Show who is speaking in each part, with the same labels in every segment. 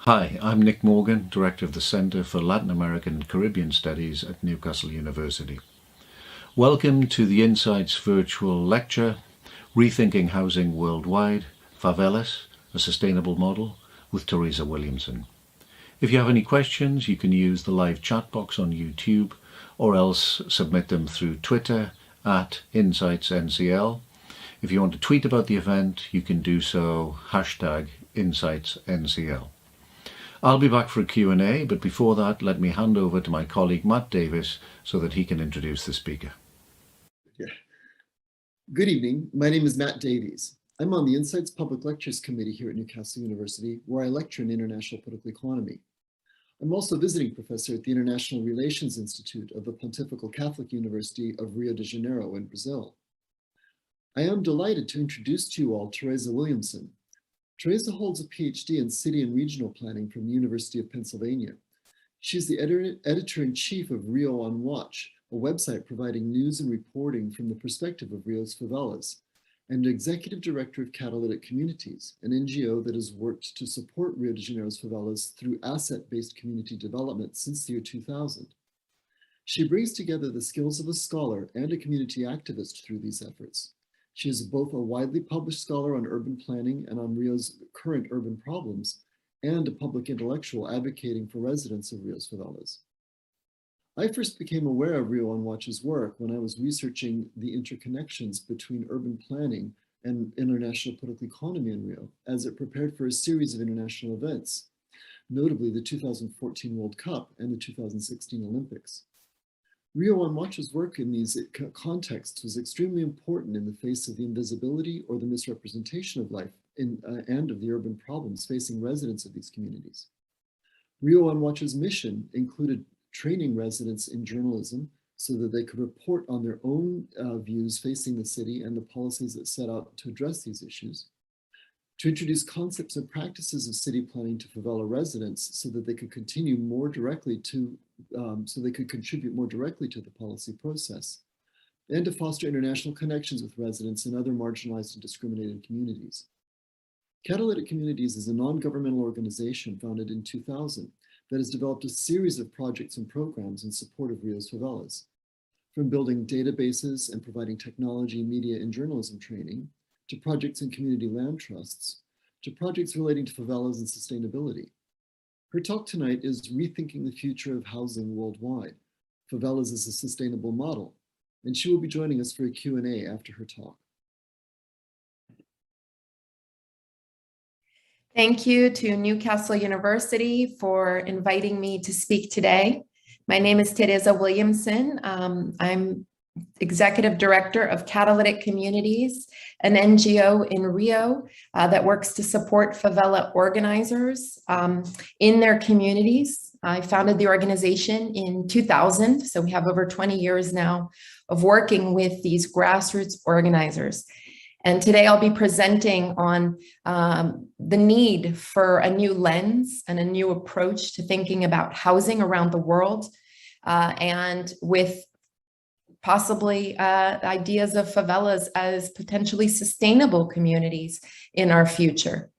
Speaker 1: Hi, I'm Nick Morgan, Director of the Center for Latin American and Caribbean Studies at Newcastle University. Welcome to the Insights virtual lecture, Rethinking Housing Worldwide, Favelas, a Sustainable Model, with Theresa Williamson. If you have any questions, you can use the live chat box on YouTube, or else submit them through Twitter at InsightsNCL. If you want to tweet about the event, you can do so #InsightsNCL. I'll be back for a Q&A, but before that, let me hand over to my colleague Matt Davies so that he can introduce the speaker.
Speaker 2: Good evening. My name is Matt Davies. I'm on the Insights Public Lectures Committee here at Newcastle University, where I lecture in international political economy. I'm also a visiting professor at the International Relations Institute of the Pontifical Catholic University of Rio de Janeiro in Brazil. I am delighted to introduce to you all Theresa Williamson. Theresa holds a Ph.D. in City and Regional Planning from the University of Pennsylvania. She's the editor-in-chief of RioOnWatch, a website providing news and reporting from the perspective of Rio's favelas, and executive director of Catalytic Communities, an NGO that has worked to support Rio de Janeiro's favelas through asset-based community development since the year 2000. She brings together the skills of a scholar and a community activist through these efforts. She is both a widely published scholar on urban planning and on Rio's current urban problems, and a public intellectual advocating for residents of Rio's favelas. I first became aware of RioOnWatch's work when I was researching the interconnections between urban planning and international political economy in Rio as it prepared for a series of international events, notably the 2014 World Cup and the 2016 Olympics. RioOnWatch's work in these contexts was extremely important in the face of the invisibility or the misrepresentation of life and of the urban problems facing residents of these communities. RioOnWatch's mission included training residents in journalism so that they could report on their own views facing the city and the policies that set out to address these issues, to introduce concepts and practices of city planning to favela residents so that they could contribute more directly to the policy process, and to foster international connections with residents in other marginalized and discriminated communities. Catalytic Communities is a non-governmental organization founded in 2000 that has developed a series of projects and programs in support of Rio's favelas, from building databases and providing technology, media, and journalism training, to projects in community land trusts, to projects relating to favelas and sustainability. Her talk tonight is Rethinking the Future of Housing Worldwide, Favelas as a Sustainable Model, and she will be joining us for a Q&A after her talk.
Speaker 3: Thank you to Newcastle University for inviting me to speak today. My name is Theresa Williamson. I'm Executive Director of Catalytic Communities, an NGO in Rio that works to support favela organizers in their communities. I founded the organization in 2000, so we have over 20 years now of working with these grassroots organizers. And today I'll be presenting on the need for a new lens and a new approach to thinking about housing around the world, and with possibly ideas of favelas as potentially sustainable communities in our future.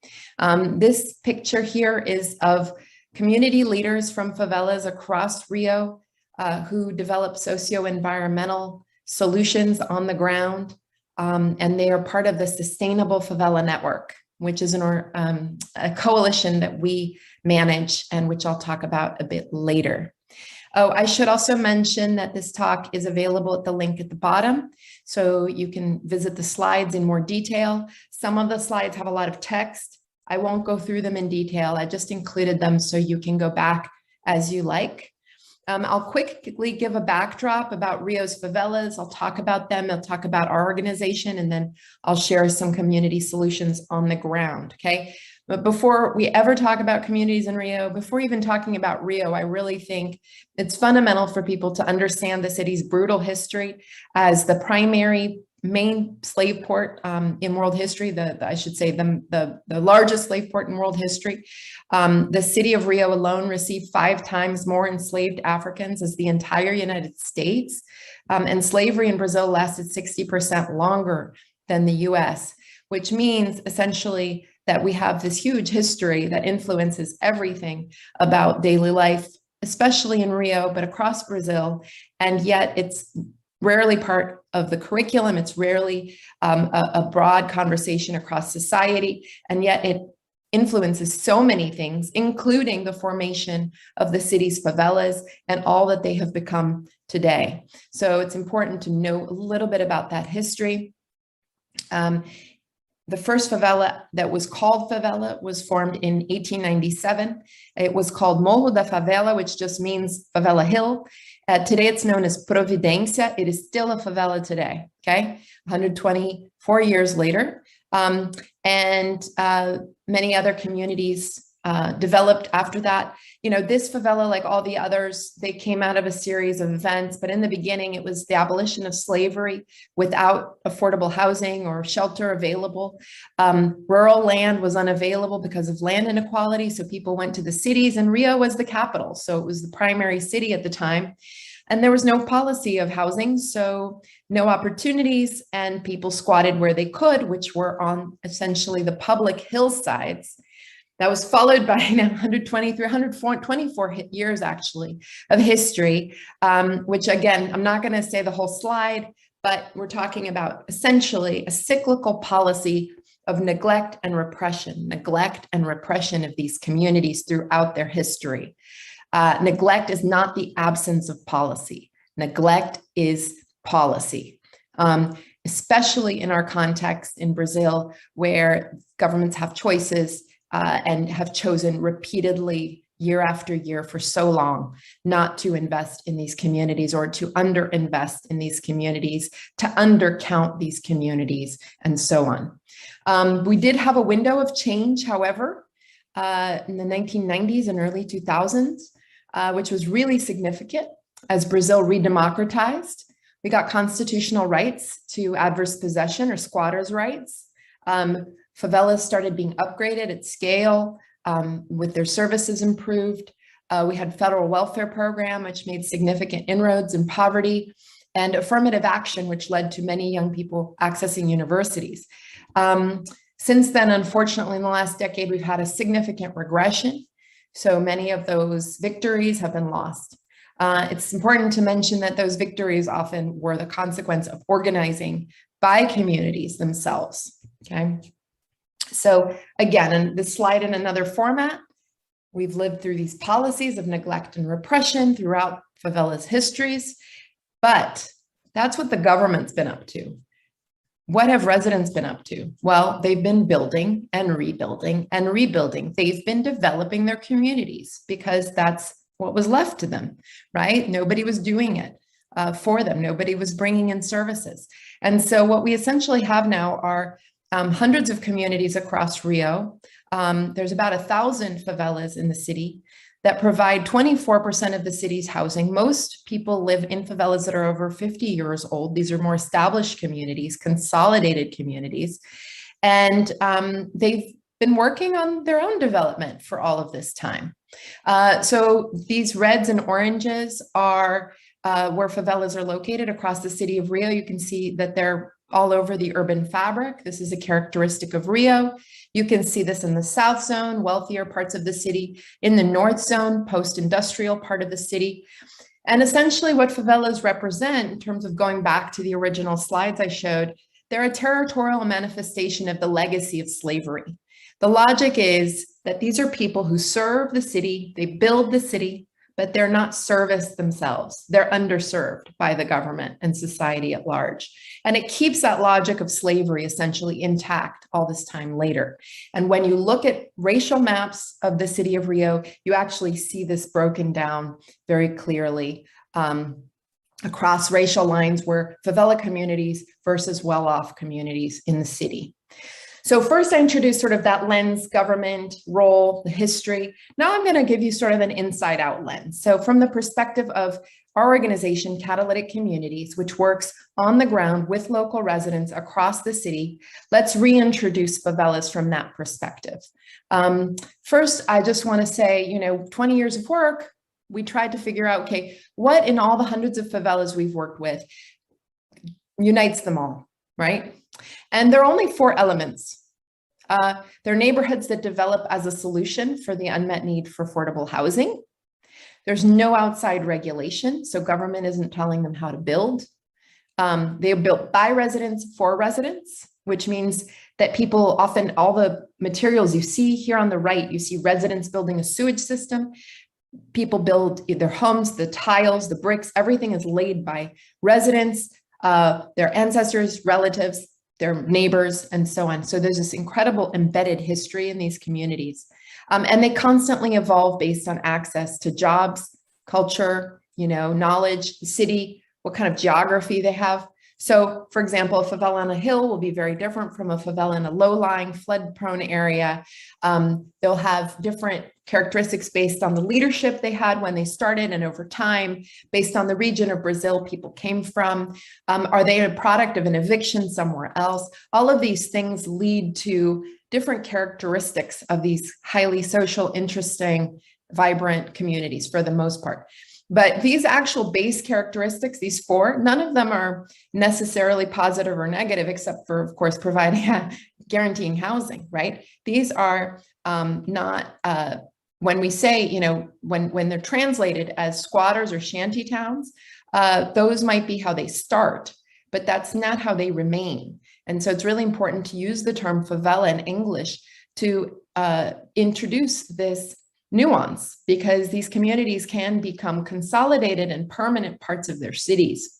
Speaker 3: This picture here is of community leaders from favelas across Rio who develop socio-environmental solutions on the ground, and they are part of the Sustainable Favela Network, which is a coalition that we manage and which I'll talk about a bit later. Oh, I should also mention that this talk is available at the link at the bottom, so you can visit the slides in more detail. Some of the slides have a lot of text. I won't go through them in detail. I just included them so you can go back as you like. I'll quickly give a backdrop about Rio's favelas. I'll talk about them. I'll talk about our organization, and then I'll share some community solutions on the ground, okay? But before we ever talk about communities in Rio, before even talking about Rio, I really think it's fundamental for people to understand the city's brutal history as the primary main slave port in world history, I should say the largest slave port in world history. The city of Rio alone received 5 times more enslaved Africans as the entire United States. And slavery in Brazil lasted 60% longer than the US, which means essentially that we have this huge history that influences everything about daily life, especially in Rio, but across Brazil. And yet it's rarely part of the curriculum. It's rarely a broad conversation across society. And yet it influences so many things, including the formation of the city's favelas and all that they have become today. So it's important to know a little bit about that history. The first favela that was called favela was formed in 1897. It was called Morro da Favela, which just means favela hill. Today it's known as Providência. It is still a favela today, okay? 124 years later. And many other communities developed after that. You know, this favela, like all the others, they came out of a series of events, but in the beginning, it was the abolition of slavery without affordable housing or shelter available. Rural land was unavailable because of land inequality, so people went to the cities, and Rio was the capital, so it was the primary city at the time. And there was no policy of housing, so no opportunities, and people squatted where they could, which were on essentially the public hillsides. That was followed by 124 years actually of history, which again, I'm not going to say the whole slide, but we're talking about essentially a cyclical policy of neglect and repression of these communities throughout their history. Neglect is not the absence of policy. Neglect is policy, especially in our context in Brazil, where governments have choices and have chosen repeatedly year after year for so long not to invest in these communities, or to underinvest in these communities, to undercount these communities, and so on. We did have a window of change, however, in the 1990s and early 2000s, which was really significant as Brazil redemocratized. We got constitutional rights to adverse possession, or squatters' rights. Favelas started being upgraded at scale with their services improved. We had federal welfare program, which made significant inroads in poverty, and affirmative action, which led to many young people accessing universities. Since then, unfortunately, in the last decade, we've had a significant regression. So many of those victories have been lost. It's important to mention that those victories often were the consequence of organizing by communities themselves, okay? So again, in this slide in another format, we've lived through these policies of neglect and repression throughout favelas' histories, but that's what the government's been up to. What have residents been up to? Well, they've been building and rebuilding and rebuilding. They've been developing their communities because that's what was left to them, right? Nobody was doing it for them. Nobody was bringing in services. And so what we essentially have now are hundreds of communities across Rio. There's about 1,000 favelas in the city that provide 24% of the city's housing. Most people live in favelas that are over 50 years old. These are more established communities, consolidated communities. And they've been working on their own development for all of this time. So these reds and oranges are where favelas are located across the city of Rio. You can see that they're all over the urban fabric. This is a characteristic of Rio. You can see this in the South Zone, wealthier parts of the city, in the North Zone, post-industrial part of the city. And essentially what favelas represent, in terms of going back to the original slides I showed, they're a territorial manifestation of the legacy of slavery. The logic is that these are people who serve the city, they build the city, but they're not serviced themselves. They're underserved by the government and society at large. And it keeps that logic of slavery essentially intact all this time later. And when you look at racial maps of the city of Rio, you actually see this broken down very clearly across racial lines, where favela communities versus well-off communities in the city. So first I introduced sort of that lens, government, role, the history. Now I'm going to give you sort of an inside out lens. So from the perspective of our organization, Catalytic Communities, which works on the ground with local residents across the city, let's reintroduce favelas from that perspective. First, I just want to say, 20 years of work, we tried to figure out, okay, what in all the hundreds of favelas we've worked with unites them all, right? And there are only 4 elements They're neighborhoods that develop as a solution for the unmet need for affordable housing. There's no outside regulation, so government isn't telling them how to build. They are built by residents for residents, which means that people often, all the materials you see here on the right, you see residents building a sewage system. People build their homes, the tiles, the bricks, everything is laid by residents, their ancestors, relatives, their neighbors, and so on. So there's this incredible embedded history in these communities. And they constantly evolve based on access to jobs, culture, knowledge, the city, what kind of geography they have. So, for example, a favela on a hill will be very different from a favela in a low-lying, flood-prone area. They'll have different characteristics based on the leadership they had when they started and over time, based on the region of Brazil people came from. Are they a product of an eviction somewhere else? All of these things lead to different characteristics of these highly social, interesting, vibrant communities for the most part. But these actual base characteristics, these four, none of them are necessarily positive or negative, except for, of course, guaranteeing housing, right? These are not, when we say, when they're translated as squatters or shanty towns, those might be how they start, but that's not how they remain. And so it's really important to use the term favela in English to introduce this nuance, because these communities can become consolidated and permanent parts of their cities.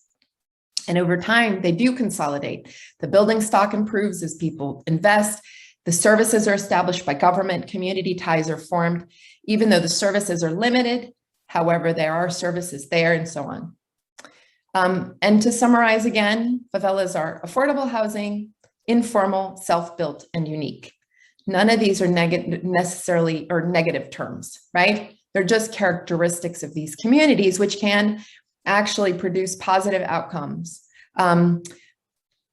Speaker 3: And over time, they do consolidate. The building stock improves as people invest. The services are established by government. Community ties are formed, even though the services are limited. However, there are services there and so on. And to summarize again, favelas are affordable housing, informal, self-built, and unique. None of these are necessarily negative terms, right? They're just characteristics of these communities, which can actually produce positive outcomes.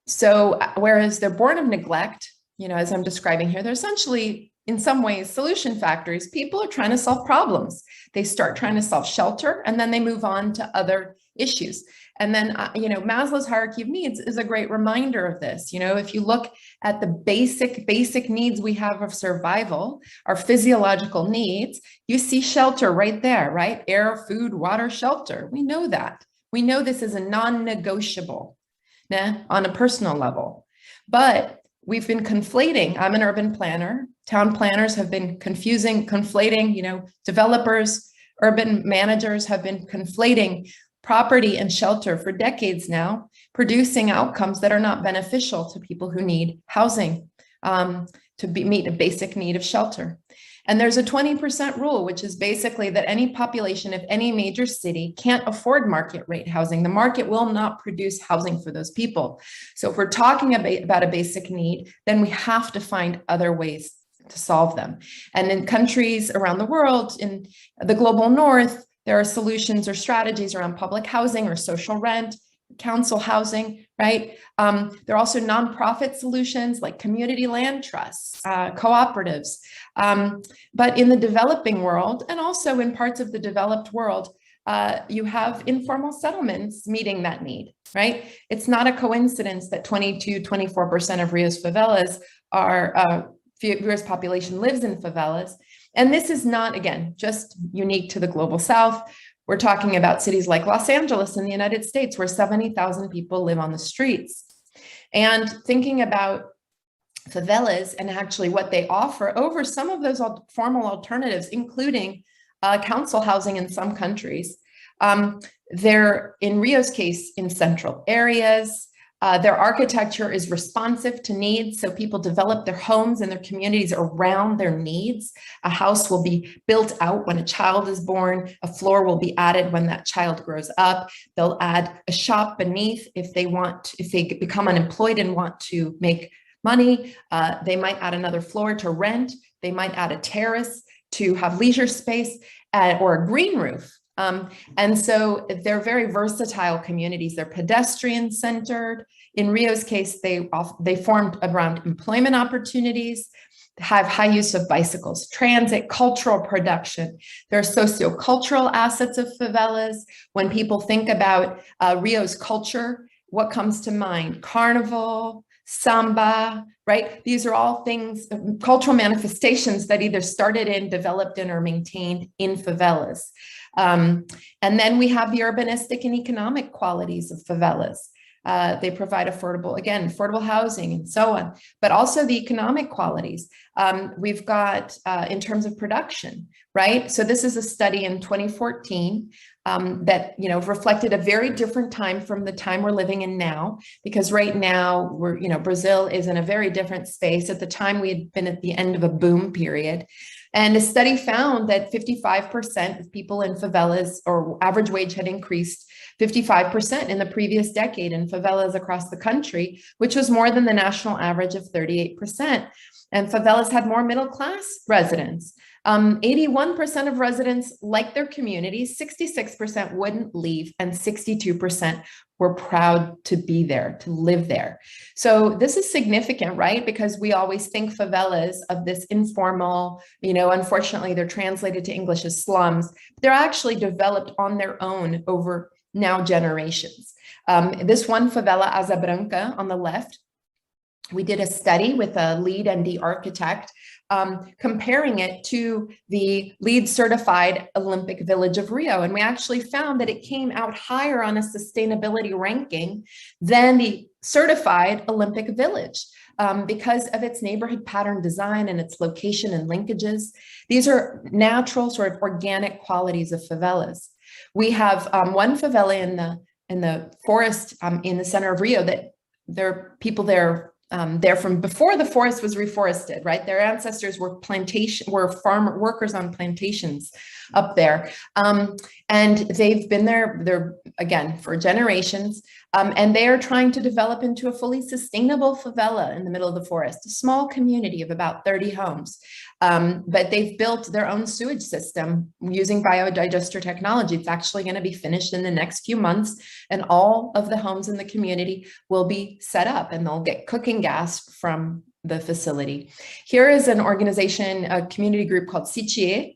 Speaker 3: So whereas they're born of neglect, as I'm describing here, they're essentially, in some ways, solution factories. People are trying to solve problems. They start trying to solve shelter, and then they move on to other issues. And then, Maslow's hierarchy of needs is a great reminder of this. If you look at the basic needs we have of survival, our physiological needs, you see shelter right there, right? Air, food, water, shelter. We know that. We know this is a non-negotiable on a personal level. But we've been conflating. I'm an urban planner. Town planners have been conflating, developers, urban managers have been conflating property and shelter for decades now, producing outcomes that are not beneficial to people who need housing to meet a basic need of shelter. And there's a 20% rule, which is basically that any population of any major city can't afford market rate housing. The market will not produce housing for those people. So if we're talking about a basic need, then we have to find other ways to solve them. And in countries around the world, in the global north, there are solutions or strategies around public housing or social rent, council housing, right? There are also nonprofit solutions like community land trusts, cooperatives. But in the developing world, and also in parts of the developed world, you have informal settlements meeting that need, right? It's not a coincidence that 24% of Rio's favelas Rio's population lives in favelas. And this is not, again, just unique to the global South. We're talking about cities like Los Angeles in the United States, where 70,000 people live on the streets. And thinking about favelas and actually what they offer over some of those formal alternatives, including council housing in some countries, they're, in Rio's case, in central areas. Their architecture is responsive to needs, so people develop their homes and their communities around their needs. A house will be built out when a child is born. A floor will be added when that child grows up. They'll add a shop beneath if they become unemployed and want to make money. They might add another floor to rent. They might add a terrace to have leisure space or a green roof. And so they're very versatile communities. They're pedestrian centered. In Rio's case, they formed around employment opportunities, have high use of bicycles, transit, cultural production. There are sociocultural assets of favelas. When people think about Rio's culture, what comes to mind? Carnival, samba, right? These are all things, cultural manifestations that either started in, developed in, or maintained in favelas. And then we have the urbanistic and economic qualities of favelas. They provide affordable housing and so on, but also the economic qualities. We've got in terms of production, right? So this is a study in 2014 that reflected a very different time from the time we're living in now, because right now Brazil is in a very different space. At the time, we had been at the end of a boom period. And a study found that 55% of people in favelas, or average wage had increased 55% in the previous decade in favelas across the country, which was more than the national average of 38%. And favelas had more middle-class residents. 81% of residents liked their communities, 66% wouldn't leave, and 62% were proud to be there, to live there. So this is significant, right? Because we always think favelas of this informal, unfortunately, they're translated to English as slums. They're actually developed on their own over now generations. This one favela, Asa Branca, on the left, we did a study with a LEED ND architect, comparing it to the LEED certified Olympic Village of Rio. And we actually found that it came out higher on a sustainability ranking than the certified Olympic Village because of its neighborhood pattern design and its location and linkages. These are natural sort of organic qualities of favelas. We have one favela in the forest in the center of Rio that there are people there. They're from before the forest was reforested, right? Their ancestors were farm workers on plantations up there. And they've been there, again, for generations. And they are trying to develop into a fully sustainable favela in the middle of the forest, a small community of about 30 homes. But they've built their own sewage system using biodigester technology. It's actually going to be finished in the next few months, and all of the homes in the community will be set up, and they'll get cooking gas from the facility. Here is an organization, a community group called Sitie.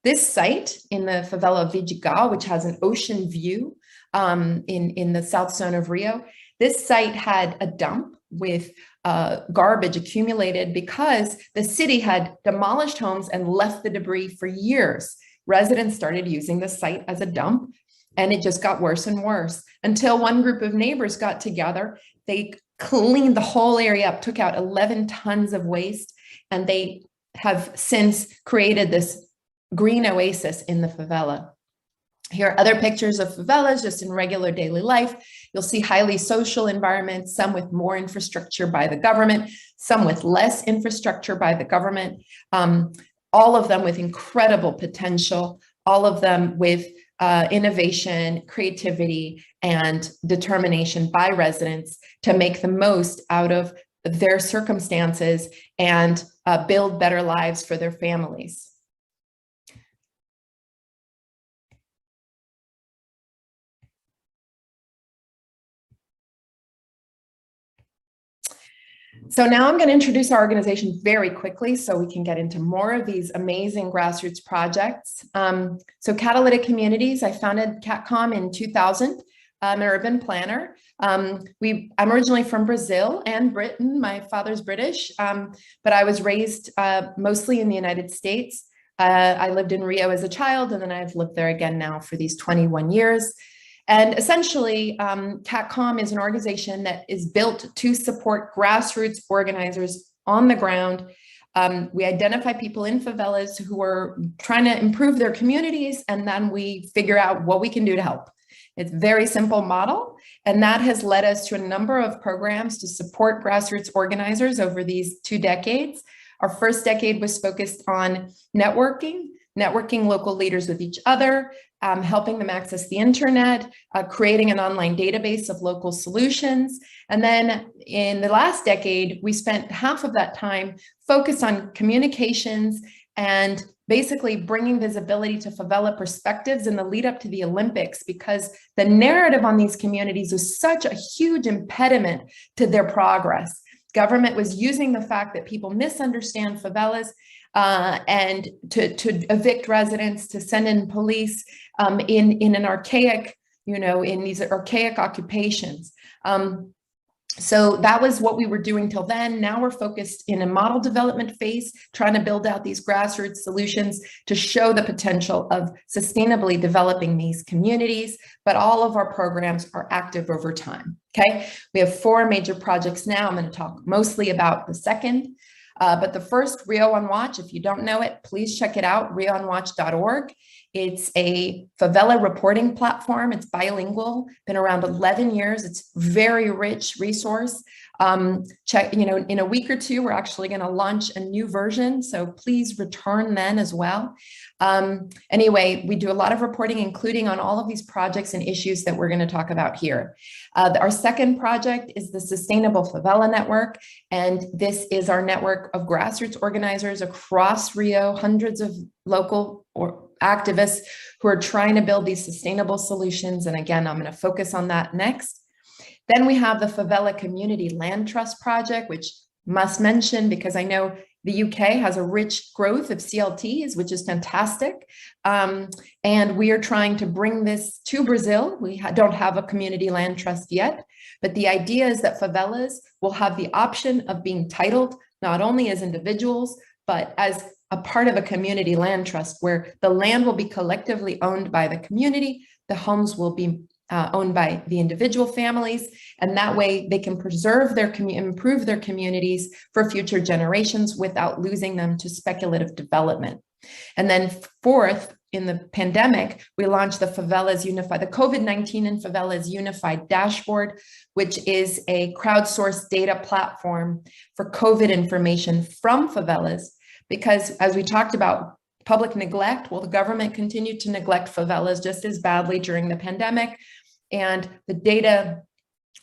Speaker 3: This site in the favela of Vidigal, which has an ocean view in the south zone of Rio, this site had a dump with garbage accumulated because the city had demolished homes and left the debris for years. Residents started using the site as a dump, and it just got worse and worse until one group of neighbors got together. They cleaned the whole area up, took out 11 tons of waste, and they have since created this green oasis in the favela. Here are other pictures of favelas just in regular daily life. You'll see highly social environments, some with more infrastructure by the government, some with less infrastructure by the government, all of them with incredible potential, all of them with innovation, creativity, and determination by residents to make the most out of their circumstances and build better lives for their families. So now I'm going to introduce our organization very quickly so we can get into more of these amazing grassroots projects. So Catalytic Communities, I founded CatComm in 2000. I'm an urban planner. I'm originally from Brazil and Britain. My father's British, but I was raised mostly in the United States. I lived in Rio as a child, and then I've lived there again now for these 21 years. And essentially, CatComm is an organization that is built to support grassroots organizers on the ground. We identify people in favelas who are trying to improve their communities, and then we figure out what we can do to help. It's a very simple model, and that has led us to a number of programs to support grassroots organizers over these 2 decades. Our first decade was focused on networking local leaders with each other, helping them access the internet, creating an online database of local solutions. And then in the last decade, we spent half of that time focused on communications and basically bringing visibility to favela perspectives in the lead up to the Olympics, because the narrative on these communities was such a huge impediment to their progress. Government was using the fact that people misunderstand favelas and to evict residents, to send in police in an archaic, in these archaic occupations. So that was what we were doing till then. Now we're focused in a model development phase, trying to build out these grassroots solutions to show the potential of sustainably developing these communities, but all of our programs are active over time, okay? We have 4 major projects now. I'm going to talk mostly about the second, but the first, RioOnWatch, if you don't know it, please check it out, RioOnWatch.org. It's a favela reporting platform. It's bilingual, been around 11 years. It's very rich resource. Check, in a week or 2, we're actually going to launch a new version. So please return then as well. Anyway, we do a lot of reporting, including on all of these projects and issues that we're going to talk about here. Our second project is the Sustainable Favela Network. And this is our network of grassroots organizers across Rio, hundreds of local activists who are trying to build these sustainable solutions. And again, I'm going to focus on that next. Then we have the Favela Community Land Trust Project, which must mention because I know the UK has a rich growth of CLTs, which is fantastic. And we are trying to bring this to Brazil. We don't have a community land trust yet, but the idea is that favelas will have the option of being titled not only as individuals, but as a part of a community land trust where the land will be collectively owned by the community, the homes will be owned by the individual families, and that way they can preserve their improve their communities for future generations without losing them to speculative development. And then fourth, in the pandemic, we launched the Favelas Unified, the COVID-19 and Favelas Unified Dashboard, which is a crowdsourced data platform for COVID information from favelas. Because as we talked about public neglect, well, the government continued to neglect favelas just as badly during the pandemic. And the data,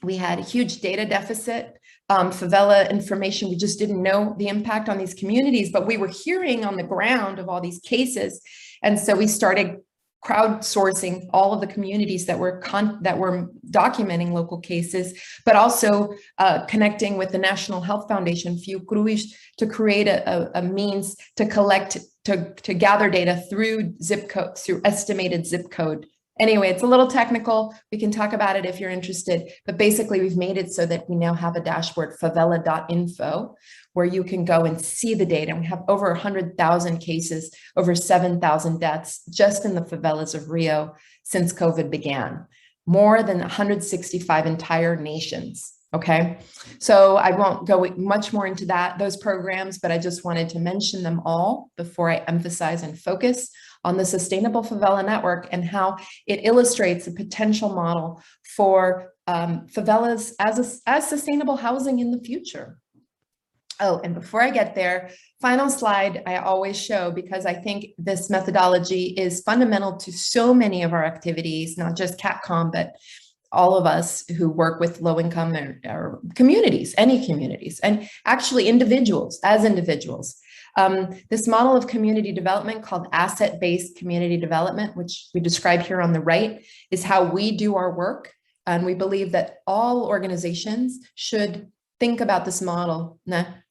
Speaker 3: we had a huge data deficit. Favela information, we just didn't know the impact on these communities, but we were hearing on the ground of all these cases. And so we started crowdsourcing all of the communities that were documenting local cases, but also connecting with the National Health Foundation, Fiocruz, to create a means to collect, to gather data through zip code, through estimated zip code. Anyway, it's a little technical. We can talk about it if you're interested, but basically we've made it so that we now have a dashboard, favela.info, where you can go and see the data. And we have over 100,000 cases, over 7,000 deaths just in the favelas of Rio since COVID began, more than 165 entire nations. Okay, so I won't go much more into those programs, but I just wanted to mention them all before I emphasize and focus on the Sustainable Favela Network and how it illustrates a potential model for favelas as sustainable housing in the future. Oh, and before I get there, final slide I always show because I think this methodology is fundamental to so many of our activities, not just CatComm, but all of us who work with low-income or communities, any communities, and actually individuals, as individuals. This model of community development called asset-based community development, which we describe here on the right, is how we do our work. And we believe that all organizations should think about this model,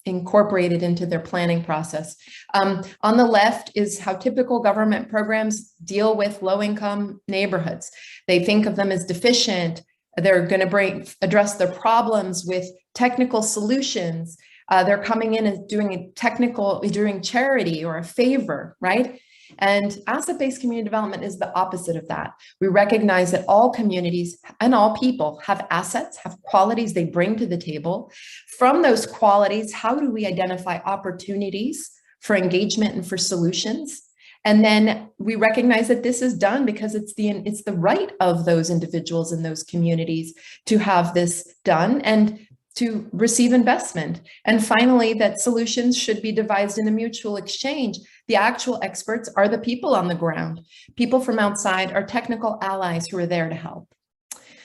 Speaker 3: incorporate it into their planning process. On the left is how typical government programs deal with low-income neighborhoods. They think of them as deficient. They're going to address their problems with technical solutions. They're coming in and doing doing charity or a favor, right? And asset-based community development is the opposite of that. We recognize that all communities and all people have assets, have qualities they bring to the table. From those qualities, how do we identify opportunities for engagement and for solutions? And then we recognize that this is done because it's the right of those individuals in those communities to have this done and to receive investment. And finally, that solutions should be devised in a mutual exchange. The actual experts are the people on the ground. People from outside are technical allies who are there to help.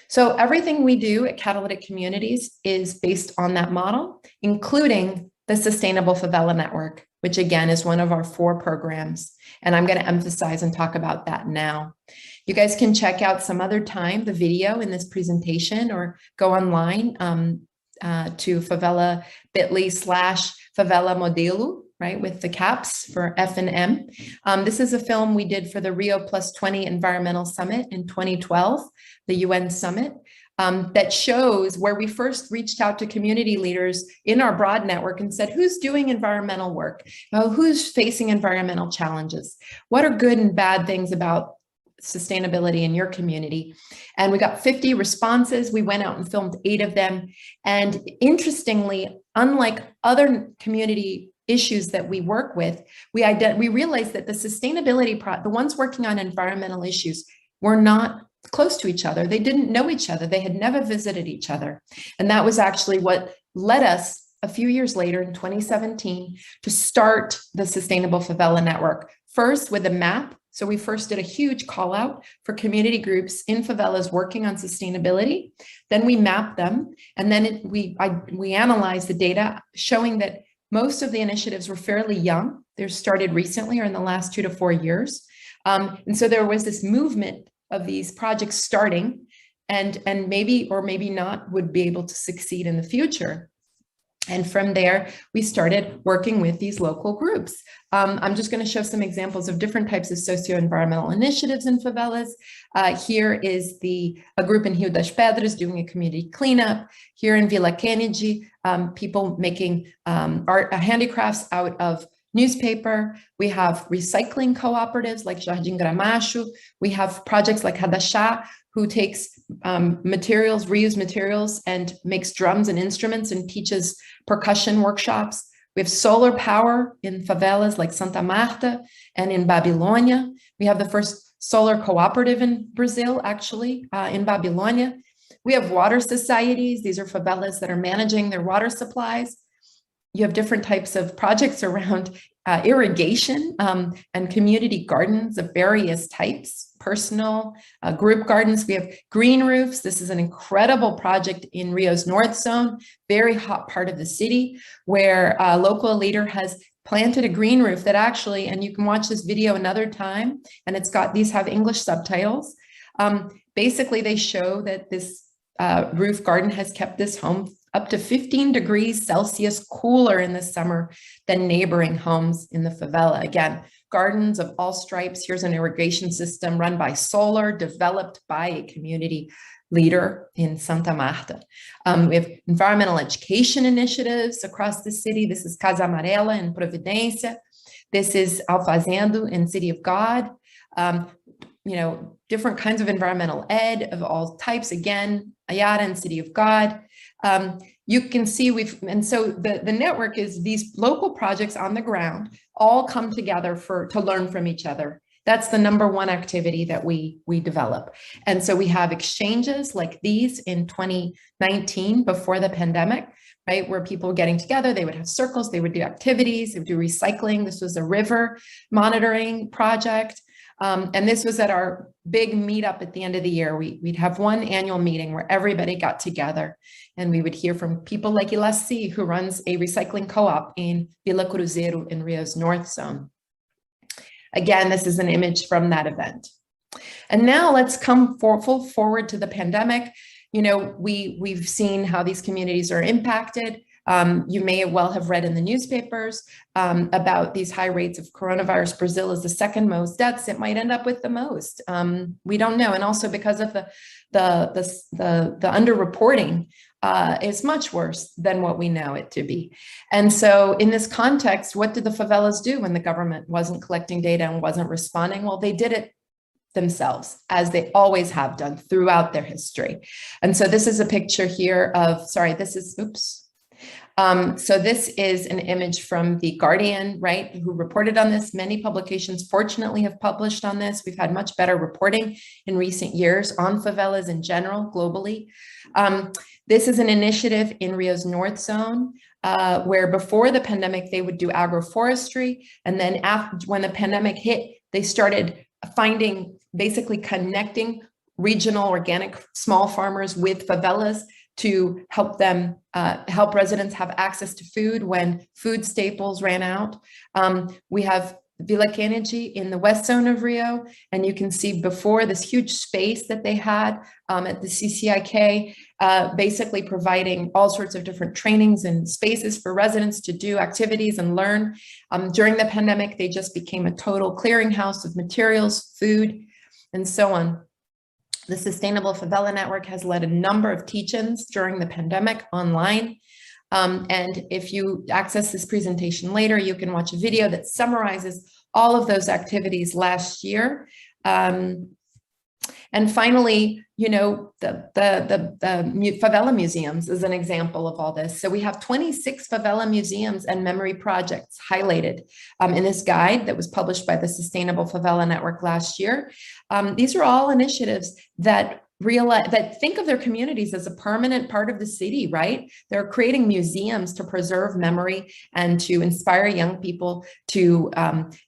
Speaker 3: So everything we do at Catalytic Communities is based on that model, including the Sustainable Favela Network, which again is one of our 4 programs. And I'm going to emphasize and talk about that now. You guys can check out some other time the video in this presentation or go online to favela bit.ly/favela modelo, right, with the caps for F and M. This is a film we did for the Rio +20 Environmental Summit in 2012, the UN summit. that shows where we first reached out to community leaders in our broad network and said, who's doing environmental work? Who's facing environmental challenges? What are good and bad things about sustainability in your community? And we got 50 responses. We went out and filmed 8 of them. And interestingly, unlike other community issues that we work with, we realized that the sustainability, the ones working on environmental issues were not close to each other. They didn't know each other. They had never visited each other. And that was actually what led us a few years later in 2017 to start the Sustainable Favela Network, first with a map. So we first did a huge call out for community groups in favelas working on sustainability. Then we mapped them. And then we analyzed the data showing that most of the initiatives were fairly young. They started recently or in the last 2 to 4 years. And so there was this movement of these projects starting and maybe or maybe not would be able to succeed in the future. And from there, we started working with these local groups. I'm just going to show some examples of different types of socio-environmental initiatives in favelas. Here is a group in Rio das Pedras doing a community cleanup. Here in Vila Kennedy, people making art handicrafts out of newspaper. We have recycling cooperatives like Jardim Gramacho. We have projects like Hadashá, who takes materials, reused materials, and makes drums and instruments and teaches percussion workshops. We have solar power in favelas like Santa Marta and in Babilônia. We have the first solar cooperative in Brazil, actually, in Babilônia. We have water societies. These are favelas that are managing their water supplies. You have different types of projects around irrigation and community gardens of various types, personal, group gardens. We have green roofs. This is an incredible project in Rio's North Zone, very hot part of the city, where a local leader has planted a green roof that actually, and you can watch this video another time, and these have English subtitles. Basically, they show that this roof garden has kept this home up to 15 degrees Celsius cooler in the summer than neighboring homes in the favela. Again, gardens of all stripes. Here's an irrigation system run by solar, developed by a community leader in Santa Marta. We have environmental education initiatives across the city. This is Casa Amarela in Providência. This is Alfazendo in City of God. Different kinds of environmental ed of all types. Again, Ayara and City of God. You can see so the network is these local projects on the ground all come together to learn from each other. That's the number one activity that we develop. And so we have exchanges like these in 2019 before the pandemic, right? Where people were getting together, they would have circles, they would do activities, they would do recycling. This was a river monitoring project. And this was at our big meetup at the end of the year. We'd have one annual meeting where everybody got together and we would hear from people like Ilaci, who runs a recycling co-op in Vila Cruzeiro in Rio's North Zone. Again, this is an image from that event. And now let's come full forward to the pandemic. We've seen how these communities are impacted. You may well have read in the newspapers about these high rates of coronavirus. Brazil is the second most deaths. It might end up with the most. We don't know. And also because of the underreporting is much worse than what we know it to be. And so in this context, what did the favelas do when the government wasn't collecting data and wasn't responding? Well, they did it themselves, as they always have done throughout their history. And so this is a picture here of, so this is an image from The Guardian, right, who reported on this. Many publications, fortunately, have published on this. We've had much better reporting in recent years on favelas in general, globally. This is an initiative in Rio's North Zone, where before the pandemic, they would do agroforestry. And then when the pandemic hit, they started basically connecting regional organic small farmers with favelas to help them, help residents have access to food when food staples ran out. We have Vila Kennedy in the west zone of Rio, and you can see before this huge space that they had at the CCIK, basically providing all sorts of different trainings and spaces for residents to do activities and learn. During the pandemic, they just became a total clearinghouse of materials, food, and so on. The Sustainable Favela Network has led a number of teach-ins during the pandemic online. And if you access this presentation later, you can watch a video that summarizes all of those activities last year. And finally, you know, the favela museums is an example of all this. So we have 26 favela museums and memory projects highlighted in this guide that was published by the Sustainable Favela Network last year. These are all initiatives that think of their communities as a permanent part of the city, right? They're creating museums to preserve memory and to inspire young people to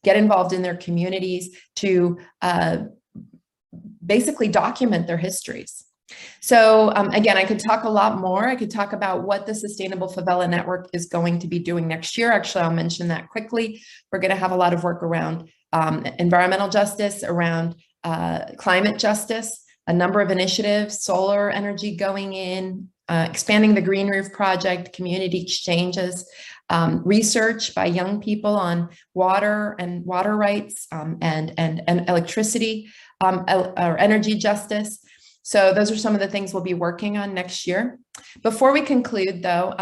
Speaker 3: get involved in their communities, to basically document their histories. So again, I could talk a lot more. I could talk about what the Sustainable Favela Network is going to be doing next year. Actually, I'll mention that quickly. We're going to have a lot of work around environmental justice, around climate justice, a number of initiatives, solar energy going in, expanding the Green Roof Project, community exchanges, research by young people on water and water rights and electricity, or energy justice. So those are some of the things we'll be working on next year. Before we conclude, though,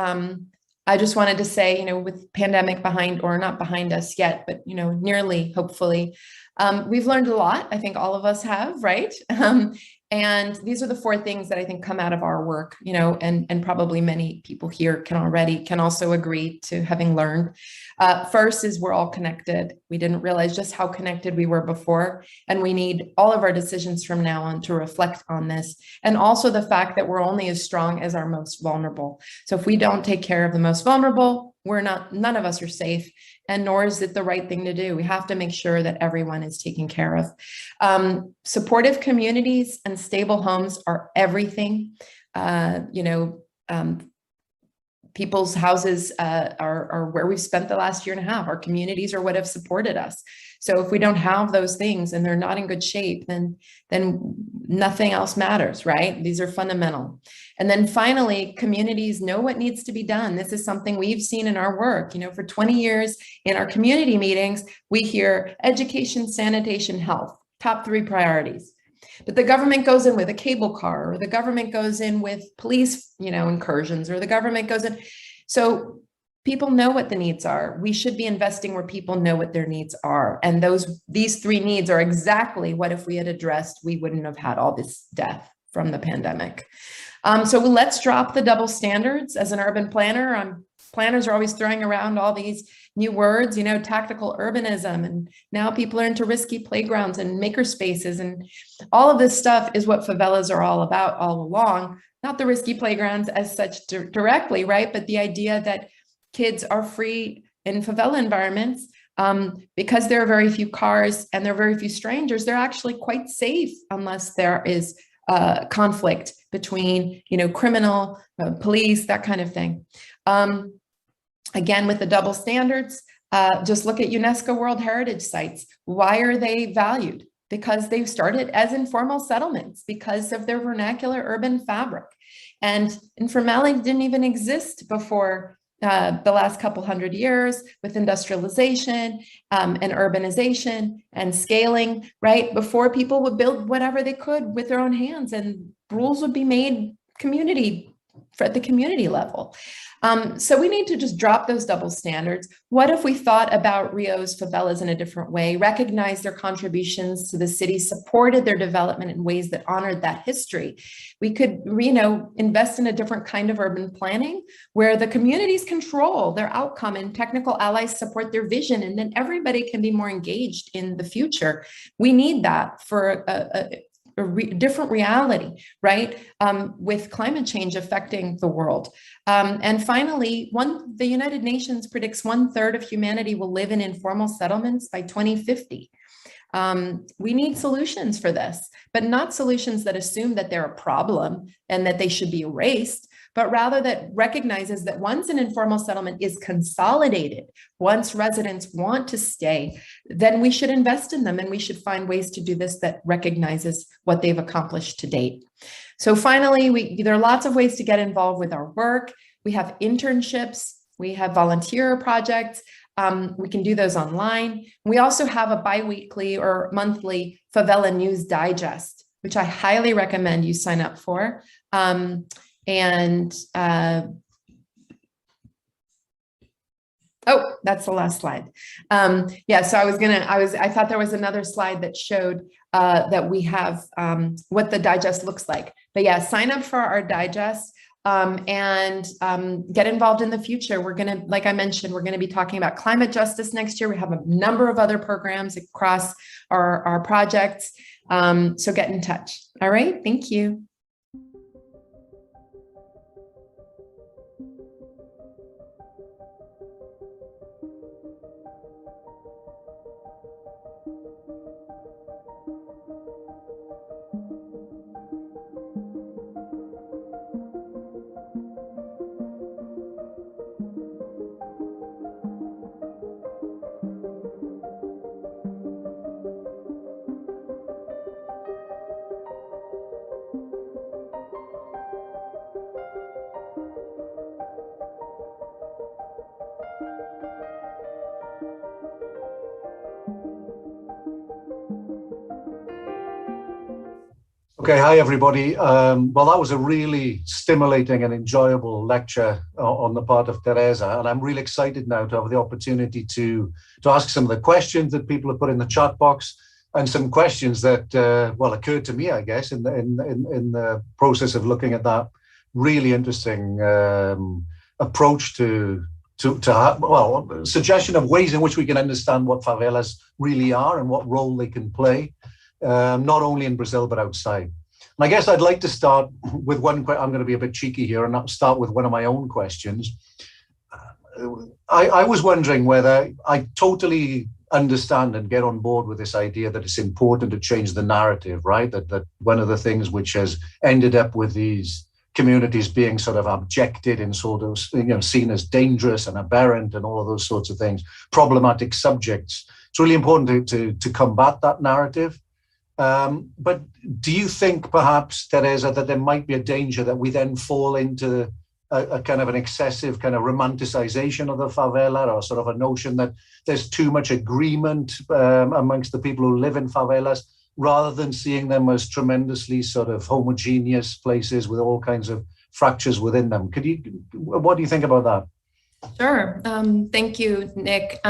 Speaker 3: I just wanted to say, you know, with pandemic behind, or not behind us yet, but, you know, nearly, hopefully, we've learned a lot. I think all of us have, right? And these are the 4 things that I think come out of our work, you know, and probably many people here can also agree to having learned. First is we're all connected. We didn't realize just how connected we were before, and we need all of our decisions from now on to reflect on this. And also the fact that we're only as strong as our most vulnerable. So if we don't take care of the most vulnerable, none of us are safe, and nor is it the right thing to do. We have to make sure that everyone is taken care of. Supportive communities and stable homes are everything. People's houses are where we've spent the last year and a half. Our communities are what have supported us. So if we don't have those things and they're not in good shape, then nothing else matters, right? These are fundamental. And then finally, communities know what needs to be done. This is something we've seen in our work. You know, for 20 years in our community meetings, we hear education, sanitation, health, top 3 priorities. But the government goes in with a cable car, or the government goes in with police, you know, incursions, or the government goes in. So people know what the needs are. We should be investing where people know what their needs are. And these 3 needs are exactly what, if we had addressed, we wouldn't have had all this death from the pandemic. So let's drop the double standards. As an urban planner, planners are always throwing around all these new words, you know, tactical urbanism, and now people are into risky playgrounds and maker spaces, and all of this stuff is what favelas are all about all along. Not the risky playgrounds as such directly, right? But the idea that kids are free in favela environments because there are very few cars and there are very few strangers. They're actually quite safe unless there is conflict between, you know, criminal, police, that kind of thing. Again, with the double standards, just look at UNESCO World Heritage Sites. Why are they valued? Because they've started as informal settlements because of their vernacular urban fabric. And informality didn't even exist before the last couple hundred years, with industrialization and urbanization and scaling, right? Before, people would build whatever they could with their own hands, and rules would be made at the community level. So we need to just drop those double standards. What if we thought about Rio's favelas in a different way, recognized their contributions to the city, supported their development in ways that honored that history? We could, you know, invest in a different kind of urban planning where the communities control their outcome and technical allies support their vision, and then everybody can be more engaged in the future. We need that for a different reality, right? With climate change affecting the world. And finally, the United Nations predicts 1/3 of humanity will live in informal settlements by 2050. We need solutions for this, but not solutions that assume that they're a problem and that they should be erased, but rather that recognizes that once an informal settlement is consolidated, once residents want to stay, then we should invest in them, and we should find ways to do this that recognizes what they've accomplished to date. So finally, there are lots of ways to get involved with our work. We have internships, we have volunteer projects. We can do those online. We also have a bi-weekly or monthly Favela News Digest which I highly recommend you sign up for. Oh, that's the last slide. Yeah, so I thought there was another slide that showed that we have what the digest looks like. But yeah, sign up for our digest and get involved in the future. We're gonna, like I mentioned, we're gonna be talking about climate justice next year. We have a number of other programs across our projects. So get in touch. All right, thank you.
Speaker 1: Okay, hi everybody. Well, that was a really stimulating and enjoyable lecture on the part of Theresa, and I'm really excited now to have the opportunity to ask some of the questions that people have put in the chat box, and some questions that well occurred to me, I guess, in the process of looking at that really interesting approach to well, suggestion of ways in which we can understand what favelas really are and what role they can play. Not only in Brazil, but outside. And I guess I'd like to start with one question. I'm going to be a bit cheeky here and start with one of my own questions. I was wondering whether I totally understand and get on board with this idea that it's important to change the narrative, right? That one of the things which has ended up with these communities being sort of objected and sort of, you know, seen as dangerous and aberrant and all of those sorts of things, problematic subjects. It's really important to combat that narrative. But do you think perhaps, Theresa, that there might be a danger that we then fall into a kind of an excessive kind of romanticization of the favela, or sort of a notion that there's too much agreement amongst the people who live in favelas, rather than seeing them as tremendously sort of homogeneous places with all kinds of fractures within them? What do you think about that?
Speaker 3: Sure. Thank you, Nick.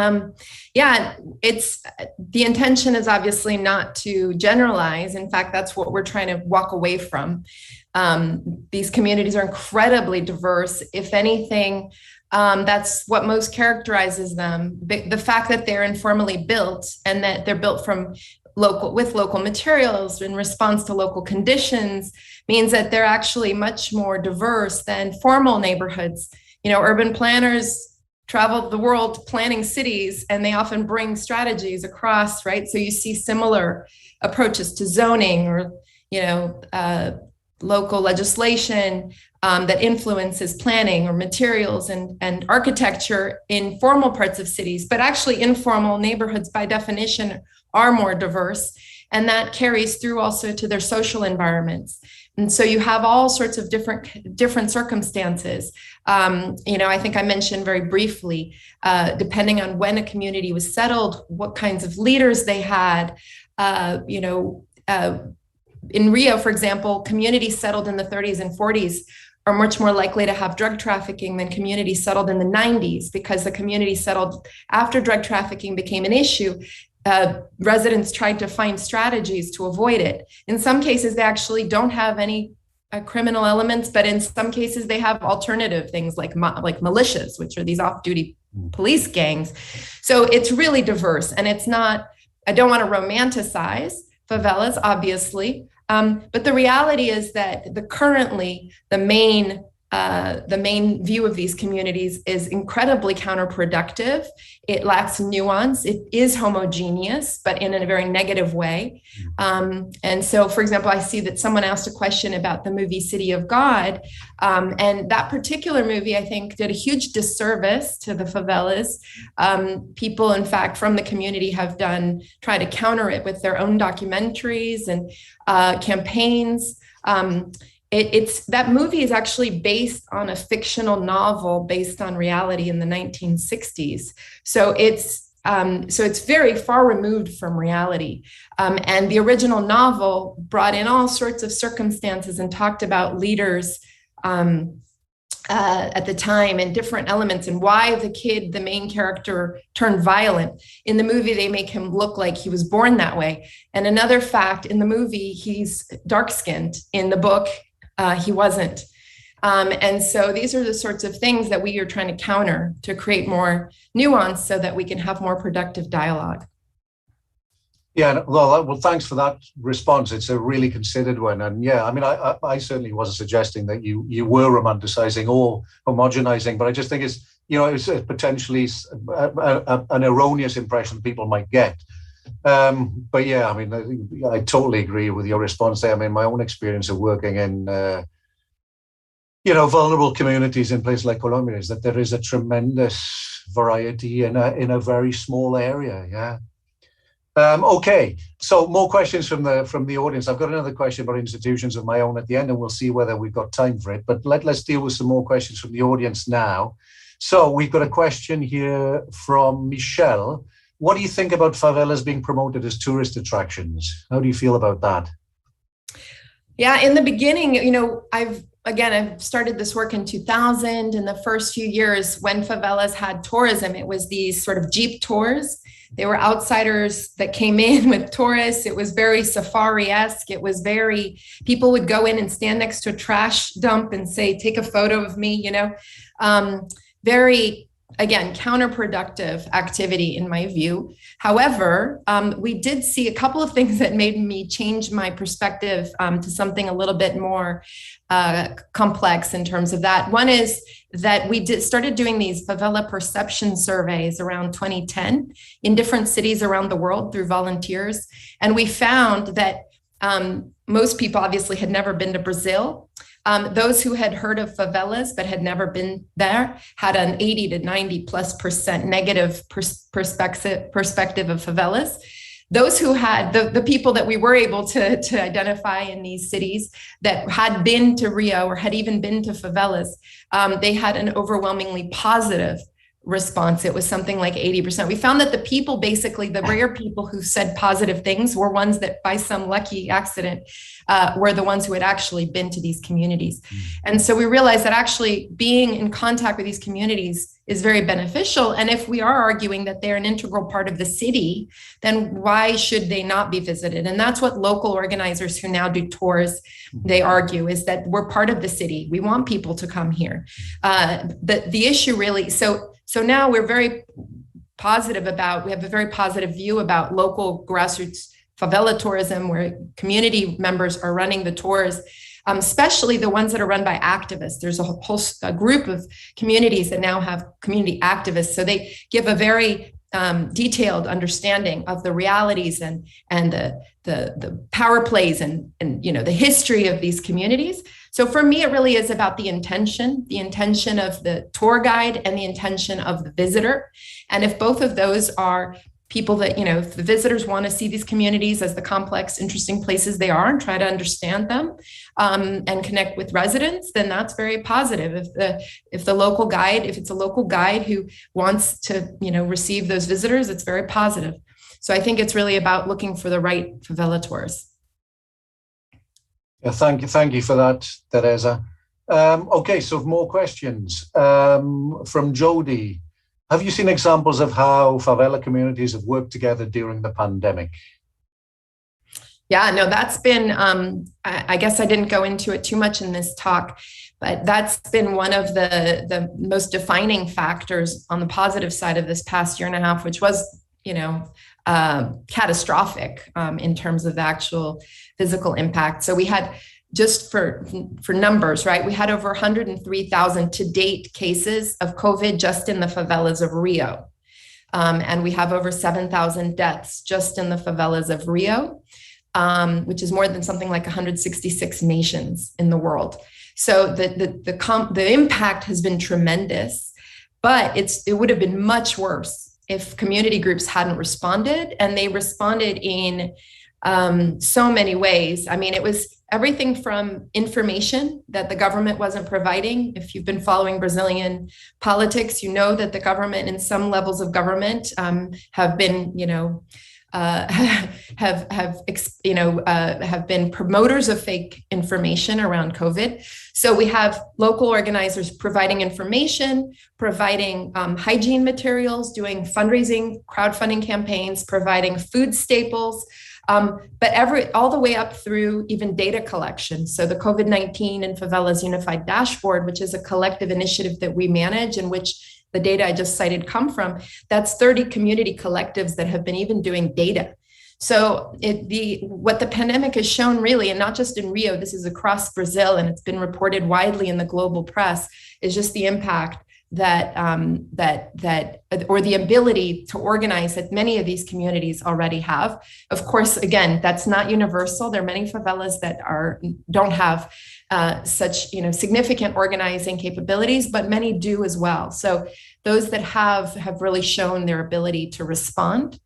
Speaker 3: Yeah, the intention is obviously not to generalize. In fact, that's what we're trying to walk away from. These communities are incredibly diverse. If anything, that's what most characterizes them. The fact that they're informally built and that they're built with local materials in response to local conditions means that they're actually much more diverse than formal neighborhoods. You know, urban planners travel the world planning cities, and they often bring strategies across, right? So you see similar approaches to zoning, or, you know, local legislation that influences planning or materials and architecture in formal parts of cities. But actually informal neighborhoods by definition are more diverse, and that carries through also to their social environments. And so you have all sorts of different circumstances. You know, I think I mentioned very briefly, depending on when a community was settled, what kinds of leaders they had. You know, in Rio, for example, communities settled in the 30s and 40s are much more likely to have drug trafficking than communities settled in the 90s, because the community settled after drug trafficking became an issue. Residents tried to find strategies to avoid it. In some cases, they actually don't have any criminal elements, but in some cases, they have alternative things like militias, which are these off-duty police gangs. So it's really diverse, and it's not, I don't want to romanticize favelas, obviously, but the reality is that currently the main view of these communities is incredibly counterproductive. It lacks nuance. It is homogeneous, but in a very negative way. And so, for example, I see that someone asked a question about the movie City of God. And that particular movie, I think, did a huge disservice to the favelas. People, in fact, from the community have tried to counter it with their own documentaries and campaigns. That movie is actually based on a fictional novel based on reality in the 1960s. So it's So it's very far removed from reality. And the original novel brought in all sorts of circumstances and talked about leaders at the time and different elements and why the main character, turned violent. In the movie, they make him look like he was born that way. And another fact, in the movie, he's dark-skinned. In the book, he wasn't. And so these are the sorts of things that we are trying to counter to create more nuance so that we can have more productive dialogue.
Speaker 1: Yeah, well, thanks for that response. It's a really considered one. And yeah, I mean, I certainly wasn't suggesting that you were romanticizing or homogenizing, but I just think it's, it's potentially an erroneous impression people might get. But yeah, I mean, I totally agree with your response there. I mean, my own experience of working in, vulnerable communities in places like Colombia is that there is a tremendous variety in a very small area. Yeah. Okay, so more questions from the audience. I've got another question about institutions of my own at the end, and we'll see whether we've got time for it. But let's deal with some more questions from the audience now. So we've got a question here from Michelle. What do you think about favelas being promoted as tourist attractions? How do you feel about that?
Speaker 3: Yeah, in the beginning, I've started this work in 2000. In the first few years when favelas had tourism, it was these sort of Jeep tours. They were outsiders that came in with tourists. It was very safari-esque. It was people would go in and stand next to a trash dump and say, take a photo of me, very, again, counterproductive activity in my view. However, we did see a couple of things that made me change my perspective to something a little bit more complex in terms of that. One is that we started doing these favela perception surveys around 2010 in different cities around the world through volunteers. And we found that most people obviously had never been to Brazil. Those who had heard of favelas but had never been there had an 80 to 90+% negative perspective of favelas. Those who had, the people that we were able to identify in these cities that had been to Rio or had even been to favelas, they had an overwhelmingly positive response. It was something like 80%. We found that the people, basically the rare people who said positive things were ones that by some lucky accident were the ones who had actually been to these communities. And so we realized that actually being in contact with these communities is very beneficial. And if we are arguing that they're an integral part of the city, then why should they not be visited? And that's what local organizers who now do tours, they argue, is that we're part of the city. We want people to come here. The issue really, so now we're very positive we have a very positive view about local grassroots favela tourism, where community members are running the tours, especially the ones that are run by activists. There's a whole group of communities that now have community activists. So they give a very detailed understanding of the realities and the power plays and the history of these communities. So for me, it really is about the intention of the tour guide and the intention of the visitor. And if both of those are people that, if the visitors want to see these communities as the complex, interesting places they are and try to understand them and connect with residents, then that's very positive. If it's a local guide who wants to, receive those visitors, it's very positive. So I think it's really about looking for the right favela tours.
Speaker 1: Yeah, thank you for that, Teresa. Okay, so more questions from Jody. Have you seen examples of how favela communities have worked together during the pandemic?
Speaker 3: Yeah, no, that's been, I guess I didn't go into it too much in this talk, but that's been one of the most defining factors on the positive side of this past year and a half, which was, catastrophic in terms of the actual physical impact. So we had, just for numbers, right? We had over 103,000 to date cases of COVID just in the favelas of Rio. And we have over 7,000 deaths just in the favelas of Rio, which is more than something like 166 nations in the world. So the impact has been tremendous, but it would have been much worse if community groups hadn't responded, and they responded in so many ways. I mean, it was everything from information that the government wasn't providing. If you've been following Brazilian politics, you know that the government and some levels of government have been, have been promoters of fake information around COVID. So we have local organizers providing information, providing hygiene materials, doing fundraising, crowdfunding campaigns, providing food staples, but all the way up through even data collection. So the COVID-19 and Favelas Unified Dashboard, which is a collective initiative that we manage, in which the data I just cited come from, that's 30 community collectives that have been even doing data. So what the pandemic has shown really, and not just in Rio, this is across Brazil, and it's been reported widely in the global press, is just the impact or the ability to organize that many of these communities already have. Of course, again, that's not universal. There are many favelas that don't have such significant organizing capabilities, but many do as well. So those that have really shown their ability to respond.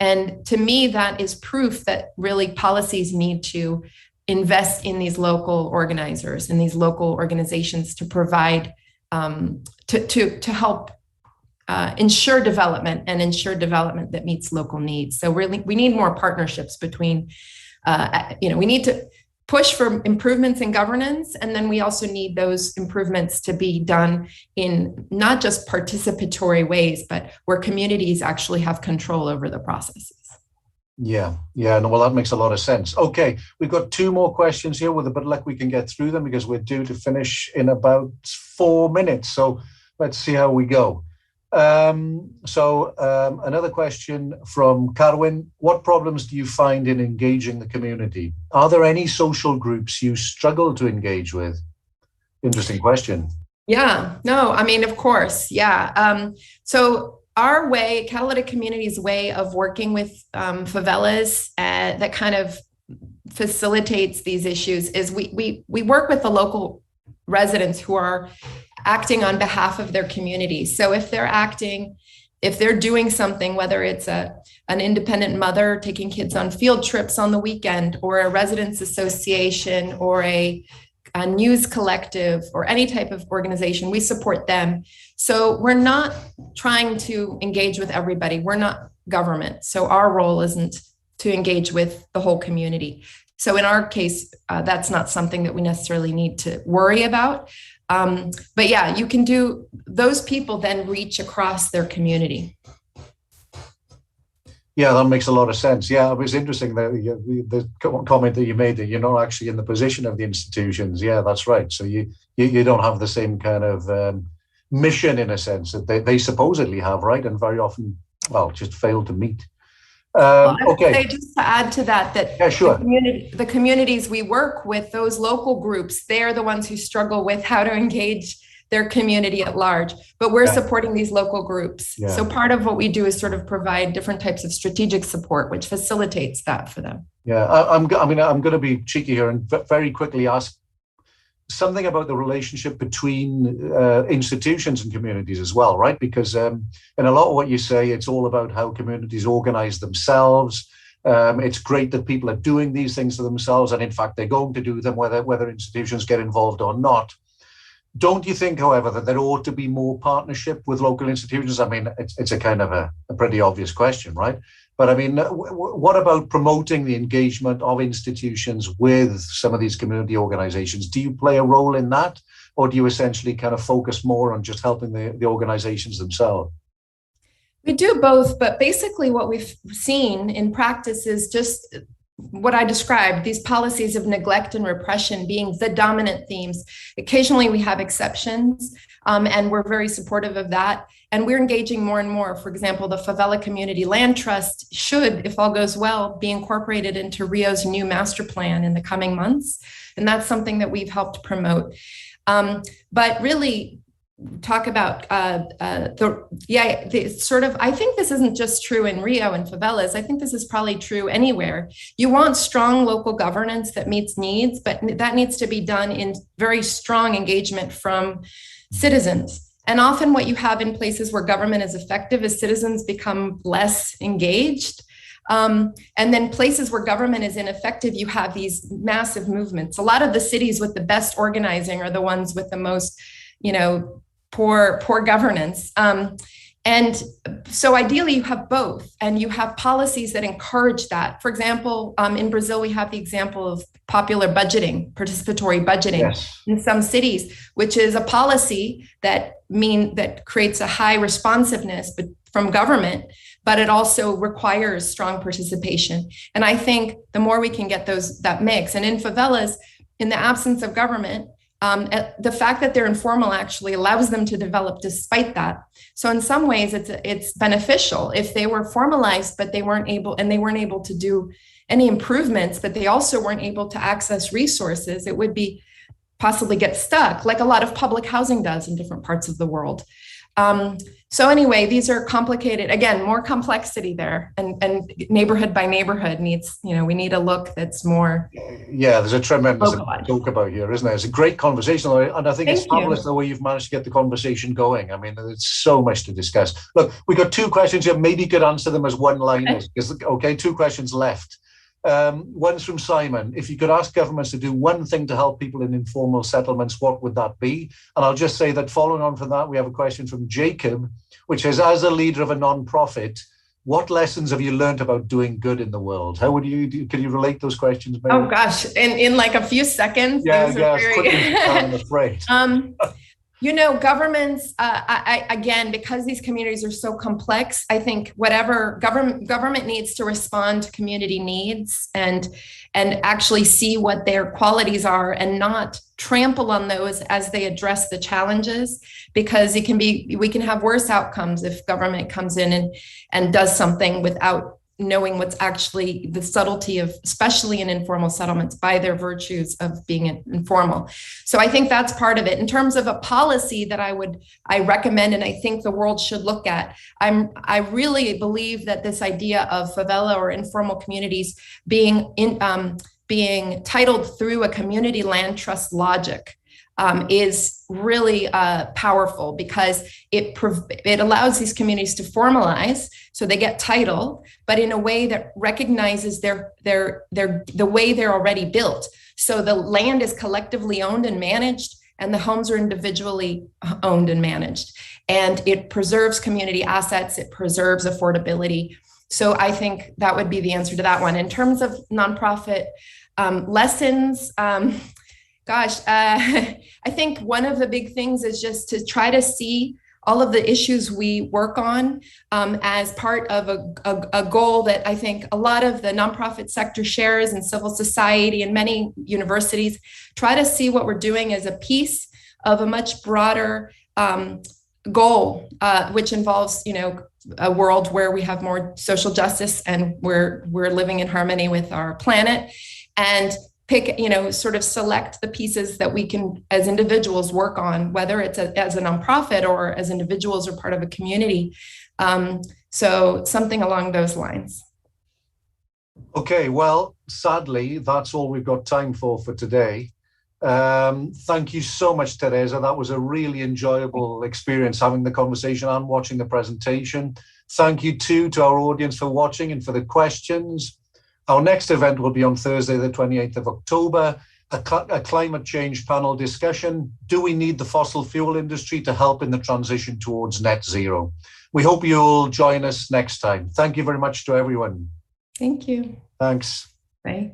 Speaker 3: And to me, that is proof that really policies need to invest in these local organizers and these local organizations to provide to help ensure development that meets local needs. So really, we need more partnerships between, we need to push for improvements in governance, and then we also need those improvements to be done in not just participatory ways, but where communities actually have control over the processes.
Speaker 1: Yeah, no, well, that makes a lot of sense. Okay, we've got 2 more questions here. With a bit of luck, we can get through them because we're due to finish in about 4 minutes. So let's see how we go. Another question from Carwin. What problems do you find in engaging the community? Are there any social groups you struggle to engage with? Interesting question.
Speaker 3: Yeah, no, I mean, of course, yeah. So our way, Catalytic Communities' way of working with favelas that kind of facilitates these issues is we work with the local residents who are acting on behalf of their community. So if they're doing something, whether it's an independent mother taking kids on field trips on the weekend, or a residents association, or a news collective, or any type of organization, we support them. So we're not trying to engage with everybody. We're not government. So our role isn't to engage with the whole community. So in our case, that's not something that we necessarily need to worry about. But yeah, you can do, those people then reach across their community.
Speaker 1: Yeah, that makes a lot of sense. Yeah, it was interesting that the comment that you made that you're not actually in the position of the institutions. Yeah, that's right. So you don't have the same kind of mission, in a sense, that they supposedly have, right? And very often, well, just fail to meet.
Speaker 3: I would say, just to add to that,
Speaker 1: yeah, sure.
Speaker 3: the communities we work with, those local groups, they're the ones who struggle with how to engage their community at large, but we're supporting these local groups. Yeah. So part of what we do is sort of provide different types of strategic support, which facilitates that for them.
Speaker 1: Yeah, I'm going to be cheeky here and very quickly ask something about the relationship between institutions and communities as well, right? Because in a lot of what you say, it's all about how communities organize themselves. It's great that people are doing these things to themselves, and in fact, they're going to do them whether institutions get involved or not. Don't you think, however, that there ought to be more partnership with local institutions? I mean, it's a kind of a pretty obvious question, right? But I mean, what about promoting the engagement of institutions with some of these community organizations? Do you play a role in that? Or do you essentially kind of focus more on just helping the organizations themselves?
Speaker 3: We do both, but basically what we've seen in practice is just what I described, these policies of neglect and repression being the dominant themes. Occasionally we have exceptions, and we're very supportive of that. And we're engaging more and more. For example, the Favela Community Land Trust should, if all goes well, be incorporated into Rio's new master plan in the coming months. And that's something that we've helped promote. But really, talk about I think this isn't just true in Rio and favelas. I think this is probably true anywhere. You want strong local governance that meets needs, but that needs to be done in very strong engagement from citizens. And often what you have in places where government is effective is citizens become less engaged. And then places where government is ineffective, you have these massive movements. A lot of the cities with the best organizing are the ones with the most, poor governance. And so ideally you have both, and you have policies that encourage that. For example, in Brazil, we have the example of popular budgeting, participatory budgeting in some cities, which is a policy that creates a high responsiveness from government, but it also requires strong participation. And I think the more we can get that mix, and in favelas, in the absence of government, the fact that they're informal actually allows them to develop despite that. So in some ways, it's beneficial. If they were formalized, but they weren't able to do any improvements, but they also weren't able to access resources, it would be possibly get stuck, like a lot of public housing does in different parts of the world. So anyway, these are complicated, again, more complexity there, and neighborhood by neighborhood needs, we need a look that's more.
Speaker 4: Yeah, there's a tremendous amount to talk about here, isn't there? It's a great conversation, and I think it's fabulous the way you've managed to get the conversation going. I mean, there's so much to discuss. Look, we got 2 questions here. Maybe you could answer them as one-liners. Okay, 2 questions left. One's from Simon. If you could ask governments to do one thing to help people in informal settlements, what would that be? And I'll just say that following on from that, we have a question from Jacob, which is, as a leader of a non-profit, what lessons have you learned about doing good in the world? How would you do? Can you relate those questions? Maybe?
Speaker 3: Oh gosh, in like a few seconds.
Speaker 4: Yeah, I'm afraid.
Speaker 3: Governments, again, because these communities are so complex, I think whatever government needs to respond to community needs and actually see what their qualities are and not trample on those as they address the challenges, because we can have worse outcomes if government comes in and does something without knowing what's actually the subtlety of, especially in informal settlements, by their virtues of being informal. So I think that's part of it. In terms of a policy that I recommend, and I think the world should look at, I really believe that this idea of favela or informal communities being titled through a community land trust logic is really powerful, because it allows these communities to formalize, so they get title, but in a way that recognizes the way they're already built. So the land is collectively owned and managed, and the homes are individually owned and managed. And it preserves community assets, it preserves affordability. So I think that would be the answer to that one. In terms of nonprofit lessons, I think one of the big things is just to try to see all of the issues we work on as part of a goal that I think a lot of the nonprofit sector shares, and civil society and many universities. Try to see what we're doing as a piece of a much broader goal, which involves, a world where we have more social justice and we're living in harmony with our planet, and pick, sort of select the pieces that we can, as individuals, work on, whether it's as a nonprofit or as individuals or part of a community. So something along those lines.
Speaker 4: Okay, well, sadly, that's all we've got time for today. Thank you so much, Theresa. That was a really enjoyable experience having the conversation and watching the presentation. Thank you too to our audience for watching and for the questions. Our next event will be on Thursday, the 28th of October, a climate change panel discussion. Do we need the fossil fuel industry to help in the transition towards net zero? We hope you'll join us next time. Thank you very much to everyone.
Speaker 3: Thank you.
Speaker 4: Thanks.
Speaker 3: Bye.